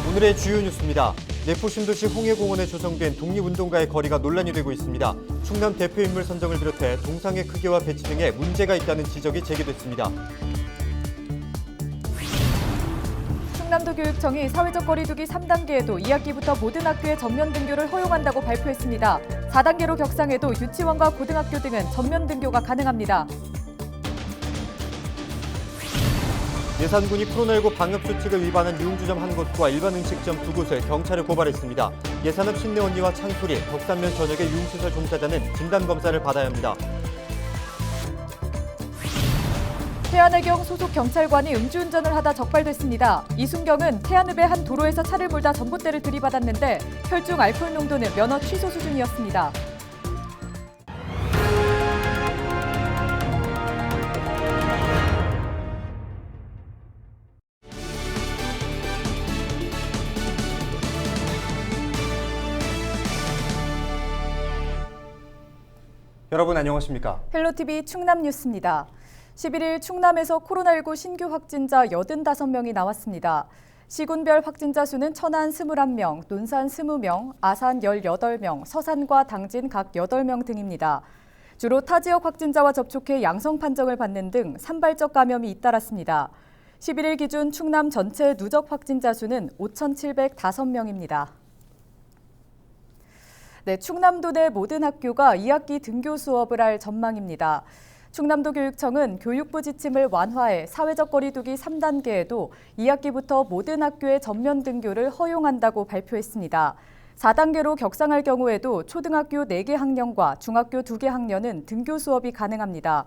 오늘의 주요 뉴스입니다. 내포 신도시 홍해공원에 조성된 독립운동가의 거리가 논란이 되고 있습니다. 충남 대표 인물 선정을 비롯해 동상의 크기와 배치 등에 문제가 있다는 지적이 제기됐습니다. 충남도 교육청이 사회적 거리두기 3단계에도 2학기부터 모든 학교의 전면 등교를 허용한다고 발표했습니다. 4단계로 격상해도 유치원과 고등학교 등은 전면 등교가 가능합니다. 예산군이 코로나19 방역수칙을 위반한 유흥주점 한 곳과 일반 음식점 두 곳을 경찰에 고발했습니다. 예산읍 신내언니와 창소리, 덕산면 전역의 유흥시설 종사자는 진단검사를 받아야 합니다. 태안해경 소속 경찰관이 음주운전을 하다 적발됐습니다. 이순경은 태안읍의 한 도로에서 차를 몰다 전봇대를 들이받았는데 혈중 알코올 농도는 면허 취소 수준이었습니다. 여러분 안녕하십니까? 헬로티비 충남 뉴스입니다. 11일 충남에서 코로나19 신규 확진자 85명이 나왔습니다. 시군별 확진자 수는 천안 21명, 논산 20명, 아산 18명, 서산과 당진 각 8명 등입니다. 주로 타 지역 확진자와 접촉해 양성 판정을 받는 등 산발적 감염이 잇따랐습니다. 11일 기준 충남 전체 누적 확진자 수는 5,705명입니다. 네, 충남도 내 모든 학교가 2학기 등교 수업을 할 전망입니다. 충남도 교육청은 교육부 지침을 완화해 사회적 거리두기 3단계에도 2학기부터 모든 학교의 전면 등교를 허용한다고 발표했습니다. 4단계로 격상할 경우에도 초등학교 4개 학년과 중학교 2개 학년은 등교 수업이 가능합니다.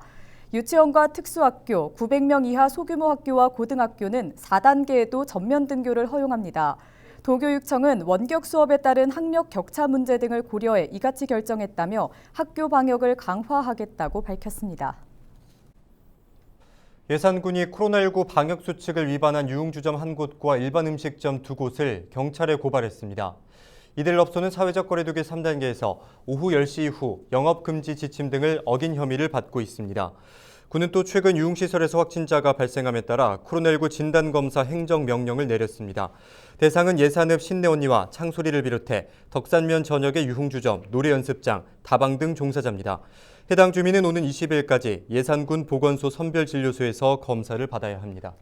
유치원과 특수학교, 900명 이하 소규모 학교와 고등학교는 4단계에도 전면 등교를 허용합니다. 도교육청은 원격 수업에 따른 학력 격차 문제 등을 고려해 이같이 결정했다며 학교 방역을 강화하겠다고 밝혔습니다. 예산군이 코로나19 방역수칙을 위반한 유흥주점 한 곳과 일반 음식점 두 곳을 경찰에 고발했습니다. 이들 업소는 사회적 거리두기 3단계에서 오후 10시 이후 영업금지 지침 등을 어긴 혐의를 받고 있습니다. 군은 또 최근 유흥시설에서 확진자가 발생함에 따라 코로나19 진단검사 행정명령을 내렸습니다. 대상은 예산읍 신내언니와 창소리를 비롯해 덕산면 전역의 유흥주점, 노래연습장, 다방 등 종사자입니다. 해당 주민은 오는 20일까지 예산군 보건소 선별진료소에서 검사를 받아야 합니다.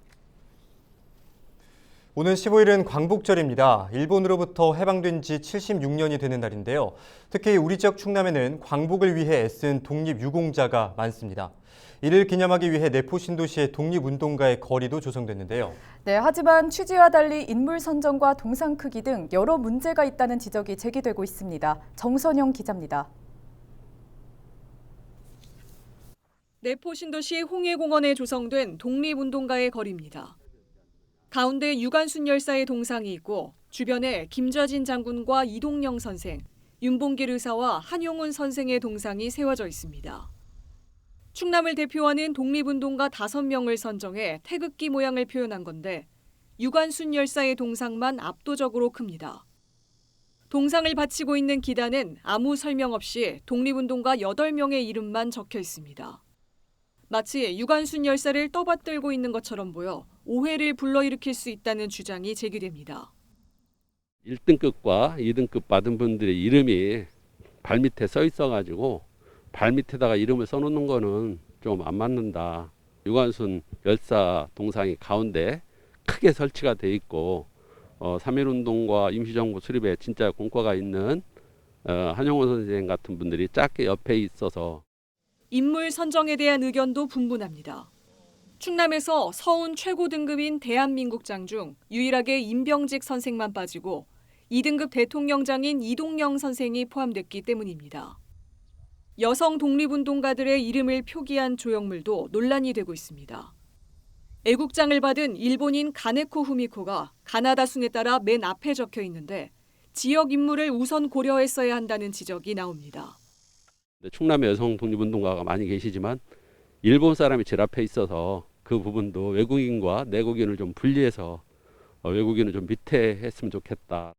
오는 15일은 광복절입니다. 일본으로부터 해방된 지 76년이 되는 날인데요. 특히 우리 지역 충남에는 광복을 위해 애쓴 독립유공자가 많습니다. 이를 기념하기 위해 내포 신도시의 독립운동가의 거리도 조성됐는데요. 네, 하지만 취지와 달리 인물 선정과 동상 크기 등 여러 문제가 있다는 지적이 제기되고 있습니다. 정선영 기자입니다. 내포 신도시 홍해공원에 조성된 독립운동가의 거리입니다. 가운데 유관순 열사의 동상이 있고 주변에 김좌진 장군과 이동영 선생, 윤봉길 의사와 한용운 선생의 동상이 세워져 있습니다. 충남을 대표하는 독립운동가 5명을 선정해 태극기 모양을 표현한 건데 유관순 열사의 동상만 압도적으로 큽니다. 동상을 바치고 있는 기단은 아무 설명 없이 독립운동가 8명의 이름만 적혀 있습니다. 마치 유관순 열사를 떠받들고 있는 것처럼 보여 오해를 불러일으킬 수 있다는 주장이 제기됩니다. 1등급과 2등급 받은 분들의 이름이 발밑에 써 있어가지고 발밑에다가 이름을 써놓는 거는 좀 안 맞는다. 유관순 열사 동상이 가운데 크게 설치가 돼 있고 3.1운동과 임시정부 수립에 진짜 공과가 있는 한용운 선생 같은 분들이 작게 옆에 있어서 인물 선정에 대한 의견도 분분합니다. 충남에서 서훈 최고 등급인 대한민국장 중 유일하게 임병직 선생만 빠지고 2등급 대통령장인 이동영 선생이 포함됐기 때문입니다. 여성 독립운동가들의 이름을 표기한 조형물도 논란이 되고 있습니다. 애국장을 받은 일본인 가네코 후미코가 가나다 순에 따라 맨 앞에 적혀 있는데 지역 인물을 우선 고려했어야 한다는 지적이 나옵니다. 충남에 여성 독립운동가가 많이 계시지만 일본 사람이 제일 앞에 있어서 그 부분도 외국인과 내국인을 좀 분리해서 외국인을 좀 밑에 했으면 좋겠다.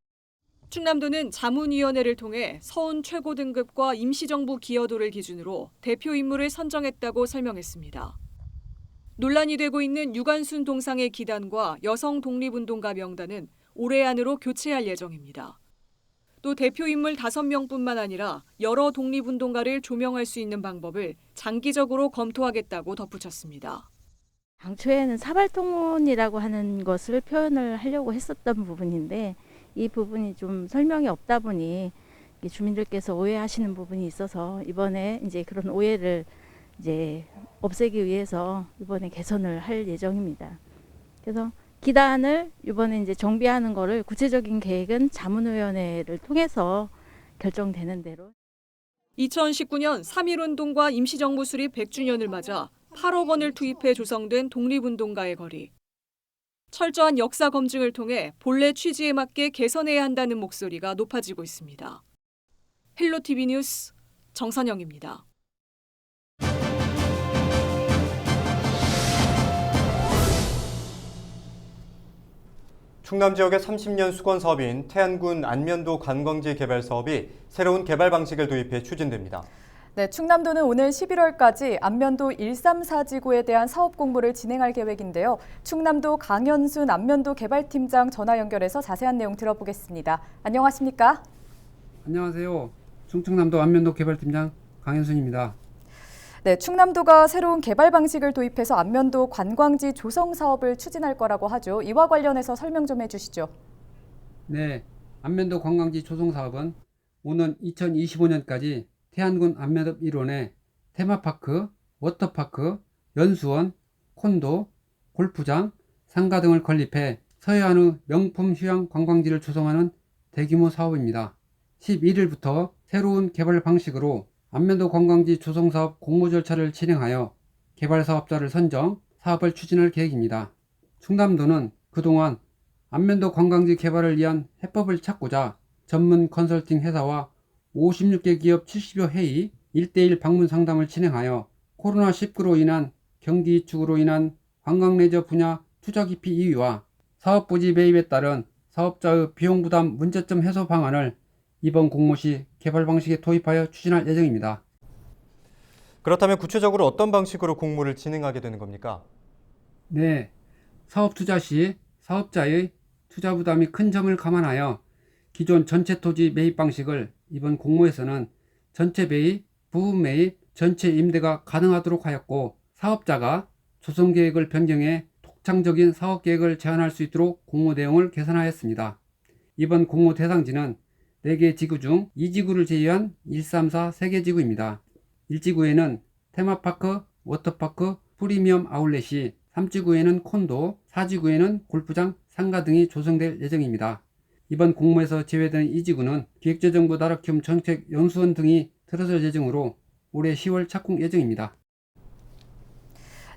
충남도는 자문위원회를 통해 서훈 최고 등급과 임시정부 기여도를 기준으로 대표 인물을 선정했다고 설명했습니다. 논란이 되고 있는 유관순 동상의 기단과 여성 독립운동가 명단은 올해 안으로 교체할 예정입니다. 또 대표 인물 5명뿐만 아니라 여러 독립운동가를 조명할 수 있는 방법을 장기적으로 검토하겠다고 덧붙였습니다. 당초에는 사발통원이라고 하는 것을 표현을 하려고 했었던 부분인데 이 부분이 좀 설명이 없다 보니 주민들께서 오해하시는 부분이 있어서 이번에 이제 그런 오해를 이제 없애기 위해서 이번에 개선을 할 예정입니다. 그래서 기단을 이번에 이제 정비하는 거를 구체적인 계획은 자문위원회를 통해서 결정되는 대로. 2019년 3.1운동과 임시정부 수립 100주년을 맞아 8억 원을 투입해 조성된 독립운동가의 거리. 철저한 역사 검증을 통해 본래 취지에 맞게 개선해야 한다는 목소리가 높아지고 있습니다. 헬로티비 뉴스 정선영입니다. 충남 지역의 30년 수건 사업인 태안군 안면도 관광지 개발 사업이 새로운 개발 방식을 도입해 추진됩니다. 네, 충남도는 오늘 11월까지 안면도 134지구에 대한 사업 공모를 진행할 계획인데요. 충남도 강현순 안면도 개발팀장 전화 연결해서 자세한 내용 들어보겠습니다. 안녕하십니까? 안녕하세요. 충청남도 안면도 개발팀장 강현순입니다. 네, 충남도가 새로운 개발 방식을 도입해서 안면도 관광지 조성 사업을 추진할 거라고 하죠. 이와 관련해서 설명 좀 해주시죠. 네, 안면도 관광지 조성 사업은 오는 2025년까지 태안군 안면읍 일원에 테마파크, 워터파크, 연수원, 콘도, 골프장, 상가 등을 건립해 서해안의 명품 휴양 관광지를 조성하는 대규모 사업입니다. 11일부터 새로운 개발 방식으로 안면도 관광지 조성사업 공모 절차를 진행하여 개발사업자를 선정, 사업을 추진할 계획입니다. 충남도는 그동안 안면도 관광지 개발을 위한 해법을 찾고자 전문 컨설팅 회사와 56개 기업 70여 회의, 1:1 방문 상담을 진행하여 코로나19로 인한 경기 위축으로 인한 관광 레저 분야 투자 기피 이유와 사업 부지 매입에 따른 사업자의 비용 부담 문제점 해소 방안을 이번 공모 시 개발 방식에 도입하여 추진할 예정입니다. 그렇다면 구체적으로 어떤 방식으로 공모를 진행하게 되는 겁니까? 네, 사업 투자 시 사업자의 투자 부담이 큰 점을 감안하여 기존 전체 토지 매입 방식을 이번 공모에서는 전체 매입, 부분 매입, 전체 임대가 가능하도록 하였고 사업자가 조성 계획을 변경해 독창적인 사업 계획을 제안할 수 있도록 공모 내용을 개선하였습니다. 이번 공모 대상지는 4개 지구 중 2지구를 제외한 134 3개 지구입니다. 1지구에는 테마파크, 워터파크, 프리미엄 아울렛이 3지구에는 콘도, 4지구에는 골프장, 상가 등이 조성될 예정입니다. 이번 공모에서 제외된 2지구는 기획재정부 나라키움 정책 연수원 등이 들어설 예정으로 올해 10월 착공 예정입니다.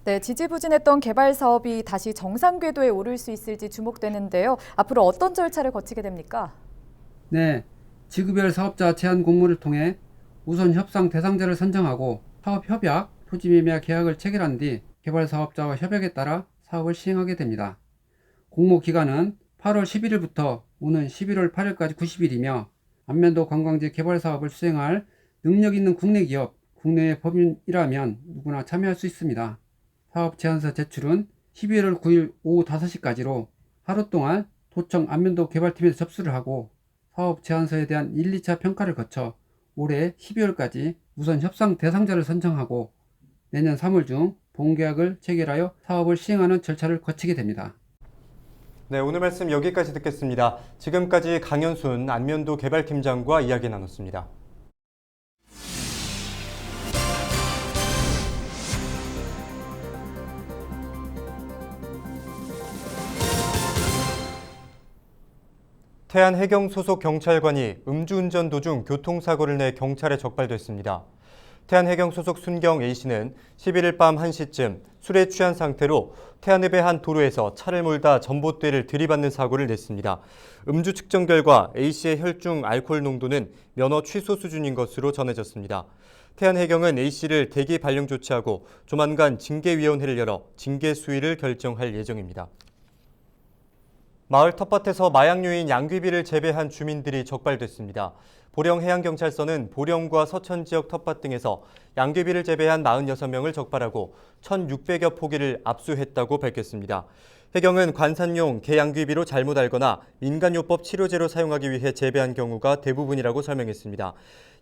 네, 지지부진했던 개발 사업이 다시 정상 궤도에 오를 수 있을지 주목되는데요. 앞으로 어떤 절차를 거치게 됩니까? 네, 지구별 사업자 제안 공모를 통해 우선 협상 대상자를 선정하고 사업 협약, 토지 매매 계약을 체결한 뒤 개발 사업자와 협약에 따라 사업을 시행하게 됩니다. 공모 기간은 8월 11일부터 오는 11월 8일까지 90일이며 안면도 관광지 개발 사업을 수행할 능력 있는 국내 기업, 국내의 법인이라면 누구나 참여할 수 있습니다. 사업 제안서 제출은 12월 9일 오후 5시까지로 하루 동안 도청 안면도 개발팀에서 접수를 하고 사업 제안서에 대한 1, 2차 평가를 거쳐 올해 12월까지 우선 협상 대상자를 선정하고 내년 3월 중 본계약을 체결하여 사업을 시행하는 절차를 거치게 됩니다. 네, 오늘 말씀 여기까지 듣겠습니다. 지금까지 강현순 안면도 개발팀장과 이야기 나눴습니다. 태안 해경 소속 경찰관이 음주운전 도중 교통사고를 내 경찰에 적발됐습니다. 태안 해경 소속 순경 A씨는 11일 밤 1시쯤 술에 취한 상태로 태안읍의 한 도로에서 차를 몰다 전봇대를 들이받는 사고를 냈습니다. 음주 측정 결과 A씨의 혈중 알코올 농도는 면허 취소 수준인 것으로 전해졌습니다. 태안 해경은 A씨를 대기 발령 조치하고 조만간 징계위원회를 열어 징계 수위를 결정할 예정입니다. 마을 텃밭에서 마약 요인 양귀비를 재배한 주민들이 적발됐습니다. 보령해양경찰서는 보령과 서천 지역 텃밭 등에서 양귀비를 재배한 46명을 적발하고 1,600여 포기를 압수했다고 밝혔습니다. 해경은 관산용 개양귀비로 잘못 알거나 민간요법 치료제로 사용하기 위해 재배한 경우가 대부분이라고 설명했습니다.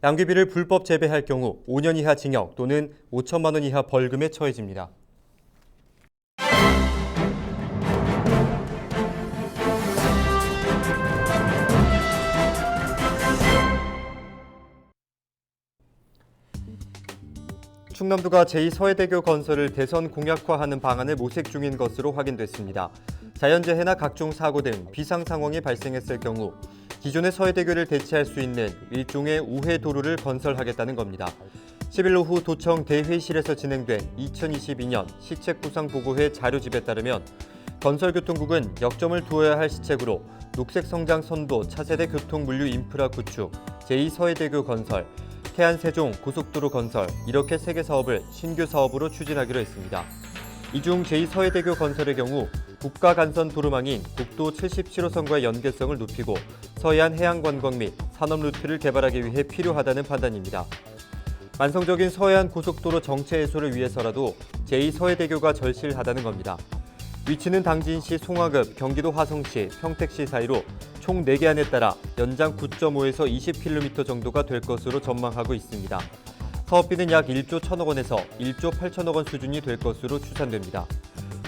양귀비를 불법 재배할 경우 5년 이하 징역 또는 5천만 원 이하 벌금에 처해집니다. 충남도가 제2서해대교 건설을 대선 공약화하는 방안을 모색 중인 것으로 확인됐습니다. 자연재해나 각종 사고 등 비상 상황이 발생했을 경우 기존의 서해대교를 대체할 수 있는 일종의 우회 도로를 건설하겠다는 겁니다. 10일 오후 도청 대회의실에서 진행된 2022년 시책구상보고회 자료집에 따르면 건설교통국은 역점을 두어야 할 시책으로 녹색성장 선도 차세대 교통물류 인프라 구축, 제2서해대교 건설, 태안-세종 고속도로 건설 이렇게 3개 사업을 신규 사업으로 추진하기로 했습니다. 이 중 제2서해대교 건설의 경우 국가 간선 도로망인 국도 77호선과의 연계성을 높이고 서해안 해양관광 및 산업 루트를 개발하기 위해 필요하다는 판단입니다. 만성적인 서해안 고속도로 정체 해소를 위해서라도 제2서해대교가 절실하다는 겁니다. 위치는 당진시 송화급, 경기도 화성시, 평택시 사이로 총 4개 안에 따라 연장 9.5에서 20km 정도가 될 것으로 전망하고 있습니다. 사업비는 약 1조 1천억 원에서 1조 8천억 원 수준이 될 것으로 추산됩니다.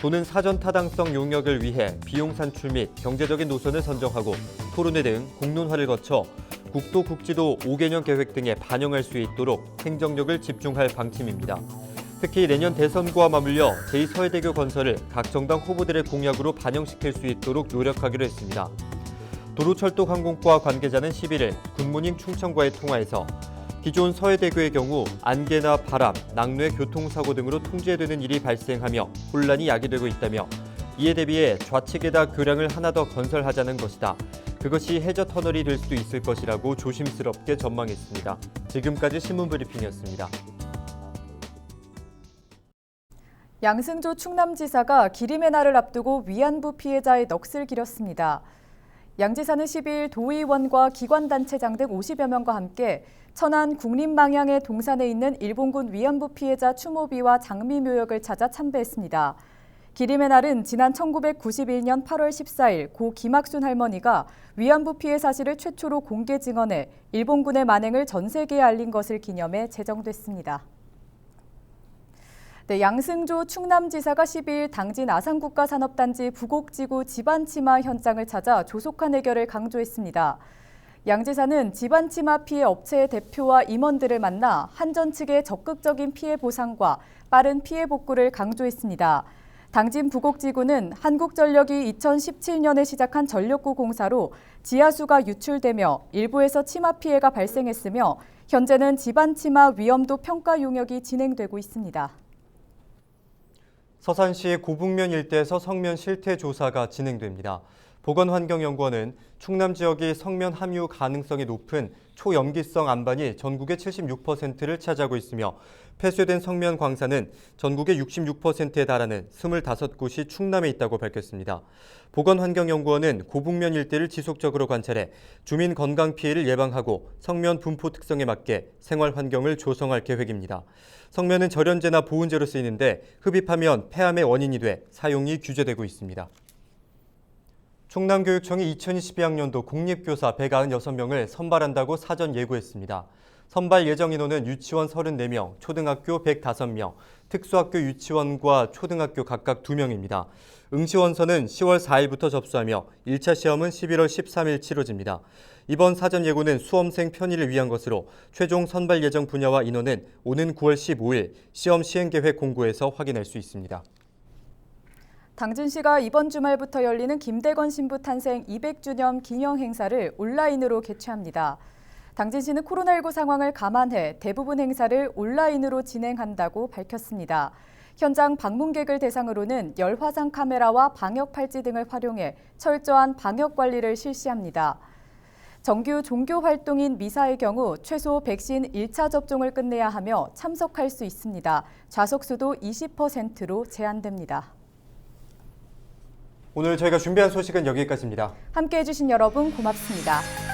도는 사전 타당성 용역을 위해 비용 산출 및 경제적인 노선을 선정하고 토론회 등 공론화를 거쳐 국도 국지도 5개년 계획 등에 반영할 수 있도록 행정력을 집중할 방침입니다. 특히 내년 대선과 맞물려 제2서해대교 건설을 각 정당 후보들의 공약으로 반영시킬 수 있도록 노력하기로 했습니다. 도로철도항공과 관계자는 11일 굿모닝 충청과의 통화에서 기존 서해대교의 경우 안개나 바람, 낙뢰, 교통사고 등으로 통제되는 일이 발생하며 혼란이 야기되고 있다며 이에 대비해 좌측에다 교량을 하나 더 건설하자는 것이다. 그것이 해저터널이 될 수도 있을 것이라고 조심스럽게 전망했습니다. 지금까지 신문브리핑이었습니다. 양승조 충남지사가 기림의 날을 앞두고 위안부 피해자의 넋을 기렸습니다. 양 지사는 10일 도의원과 기관단체장 등 50여 명과 함께 천안 국림망향의 동산에 있는 일본군 위안부 피해자 추모비와 장미묘역을 찾아 참배했습니다. 기림의 날은 지난 1991년 8월 14일 고 김학순 할머니가 위안부 피해 사실을 최초로 공개 증언해 일본군의 만행을 전 세계에 알린 것을 기념해 제정됐습니다. 양승조 충남지사가 10일 당진 아산국가산업단지 부곡지구 집안치마 현장을 찾아 조속한 해결을 강조했습니다. 양 지사는 집안치마 피해 업체의 대표와 임원들을 만나 한전 측의 적극적인 피해 보상과 빠른 피해 복구를 강조했습니다. 당진 부곡지구는 한국전력이 2017년에 시작한 전력구 공사로 지하수가 유출되며 일부에서 치마 피해가 발생했으며 현재는 집안치마 위험도 평가 용역이 진행되고 있습니다. 서산시 고북면 일대에서 성면 실태 조사가 진행됩니다. 보건환경연구원은 충남 지역이 성면 함유 가능성이 높은 초염기성 안반이 전국의 76%를 차지하고 있으며 폐쇄된 성면 광산은 전국의 66%에 달하는 25곳이 충남에 있다고 밝혔습니다. 보건환경연구원은 고북면 일대를 지속적으로 관찰해 주민 건강 피해를 예방하고 성면 분포 특성에 맞게 생활 환경을 조성할 계획입니다. 성면은 절연제나 보온제로 쓰이는데 흡입하면 폐암의 원인이 돼 사용이 규제되고 있습니다. 충남교육청이 2022학년도 공립교사 196명을 선발한다고 사전 예고했습니다. 선발 예정 인원은 유치원 34명, 초등학교 105명, 특수학교 유치원과 초등학교 각각 2명입니다. 응시 원서는 10월 4일부터 접수하며 1차 시험은 11월 13일 치러집니다. 이번 사전 예고는 수험생 편의를 위한 것으로 최종 선발 예정 분야와 인원은 오는 9월 15일 시험 시행 계획 공고에서 확인할 수 있습니다. 당진시가 이번 주말부터 열리는 김대건 신부 탄생 200주년 기념 행사를 온라인으로 개최합니다. 당진시는 코로나19 상황을 감안해 대부분 행사를 온라인으로 진행한다고 밝혔습니다. 현장 방문객을 대상으로는 열화상 카메라와 방역 팔찌 등을 활용해 철저한 방역 관리를 실시합니다. 정규 종교 활동인 미사의 경우 최소 백신 1차 접종을 끝내야 하며 참석할 수 있습니다. 좌석수도 20%로 제한됩니다. 오늘 저희가 준비한 소식은 여기까지입니다. 함께해 주신 여러분 고맙습니다.